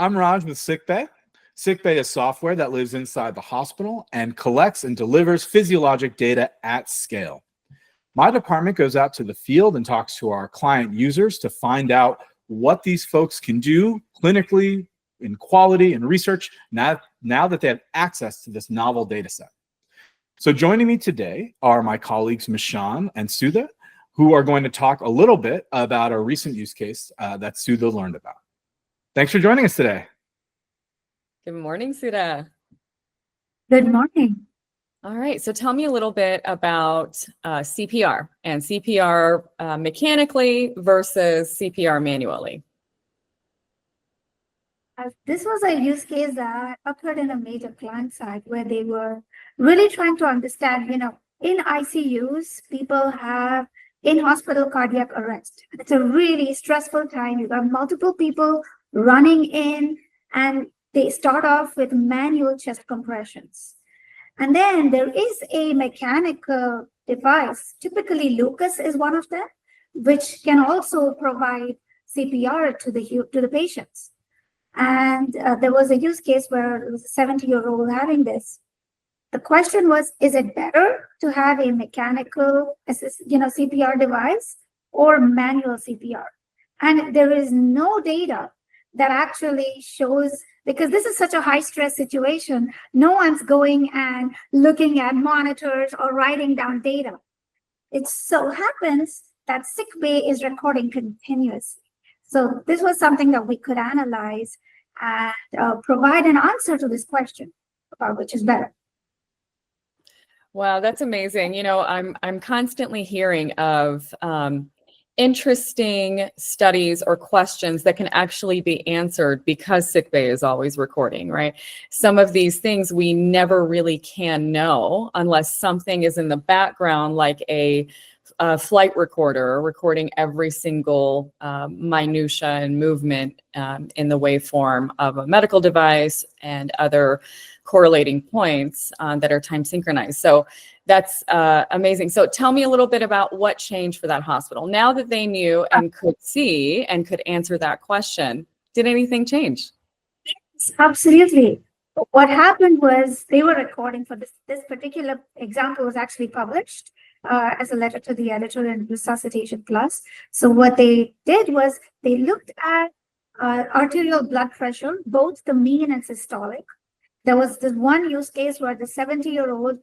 I'm Raj with Sickbay. Sickbay is software that lives inside the hospital and collects and delivers physiologic data at scale. My department goes out to the field and talks to our client users to find out what these folks can do clinically, in quality and research, now that they have access to this novel data set. So joining me today are my colleagues Mishan and Sudha, who are going to talk a little bit about a recent use case that Sudha learned about. Thanks for joining us today. Good morning, Sudha. Good morning. All right, so tell me a little bit about CPR and CPR mechanically versus CPR manually. This was a use case that occurred in a major client site where they were really trying to understand, in ICUs, people have in-hospital cardiac arrest. It's a really stressful time. You've got multiple people running in, and they start off with manual chest compressions. And then there is a mechanical device, typically Lucas is one of them, which can also provide CPR to the patients. And there was a use case where it was a 70-year-old having this. The question was, is it better to have a mechanical CPR device or manual CPR? And there is no data that actually shows, because this is such a high stress situation, no one's going and looking at monitors or writing down data. It so happens that Sickbay is recording continuously. So this was something that we could analyze and provide an answer to this question about which is better. Wow, that's amazing. I'm constantly hearing of interesting studies or questions that can actually be answered because Sickbay is always recording, right? Some of these things we never really can know unless something is in the background, like a flight recorder recording every single minutia and movement in the waveform of a medical device and other correlating points that are time synchronized. So that's amazing. So tell me a little bit about what changed for that hospital. Now that they knew and could see and could answer that question, did anything change? Yes, absolutely. What happened was they were recording for this particular example was actually published as a letter to the editor in Resuscitation Plus. So what they did was they looked at arterial blood pressure, both the mean and systolic. There was this one use case where the 70-year-old,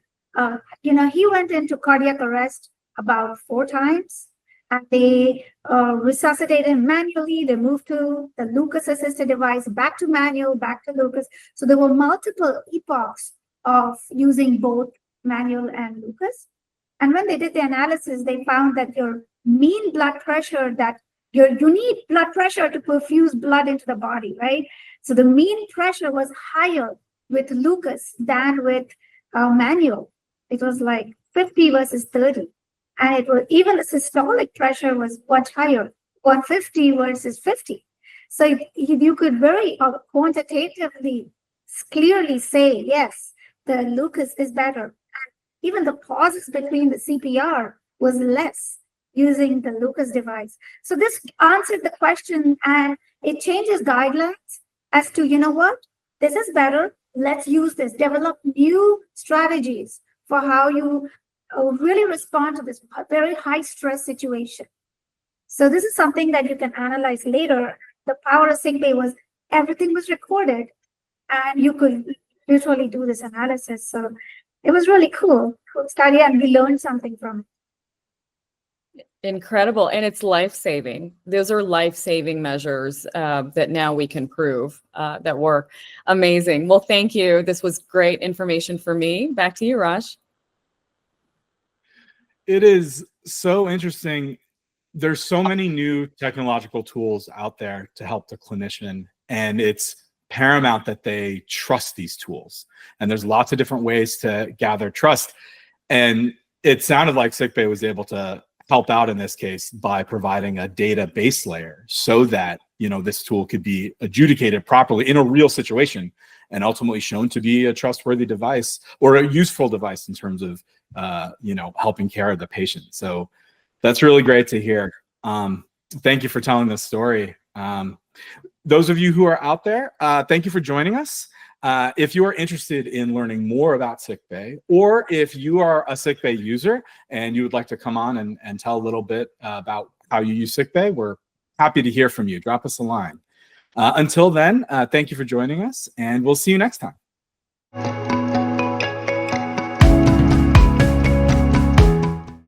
he went into cardiac arrest about 4 times, and they resuscitated him manually. They moved to the Lucas assisted device, back to manual, back to Lucas. So there were multiple epochs of using both manual and Lucas. And when they did the analysis, they found that your mean blood pressure, you need blood pressure to perfuse blood into the body, right? So the mean pressure was higher with Lucas than with manual. It was like 50 versus 30. And it was even the systolic pressure was much higher, 150 versus 50. So you could very quantitatively, clearly say, yes, the Lucas is better. Even the pauses between the CPR was less using the Lucas device. So this answered the question, and it changes guidelines as to, what, this is better. Let's use this, develop new strategies for how you really respond to this very high stress situation. So this is something that you can analyze later. The power of Sickbay was everything was recorded, and you could literally do this analysis. So it was really cool study, and we learned something from it. Incredible. And it's life-saving. Those are life-saving measures that now we can prove that work. Amazing. Well, thank you. This was great information for me. Back to you, Raj. It is so interesting. There's so many new technological tools out there to help the clinician, and it's paramount that they trust these tools. And there's lots of different ways to gather trust. And it sounded like Sickbay was able to help out in this case by providing a database layer so that, this tool could be adjudicated properly in a real situation and ultimately shown to be a trustworthy device or a useful device in terms of, helping care of the patient. So that's really great to hear. Thank you for telling this story. those of you who are out there, thank you for joining us. If you are interested in learning more about Sickbay, or if you are a Sickbay user and you would like to come on and tell a little bit about how you use Sickbay, we're happy to hear from you. Drop us a line. Until then, thank you for joining us, and we'll see you next time.